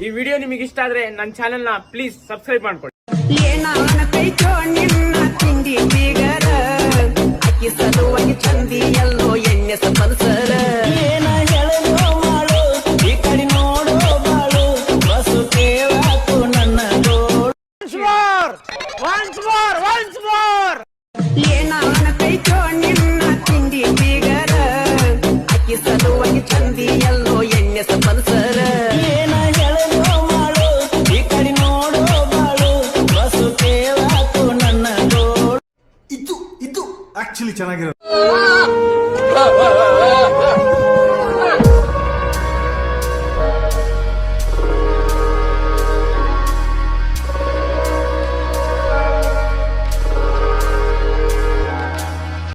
ಈ ವಿಡಿಯೋ ನಿಮಗೆ ಇಷ್ಟ ಆದ್ರೆ ನನ್ನ ಚಾನೆಲ್ ನ ಪ್ಲೀಸ್ ಸಬ್ಸ್ಕ್ರೈಬ್ ಮಾಡ್ಕೊಳ್ಳಿ. ನಿನ್ನ ತಿಂಡಿ ಬೀಗರ ಅಕ್ಕಿ ಸಲುವಾಗಿ ಚಂದಿ ಎಲ್ಲ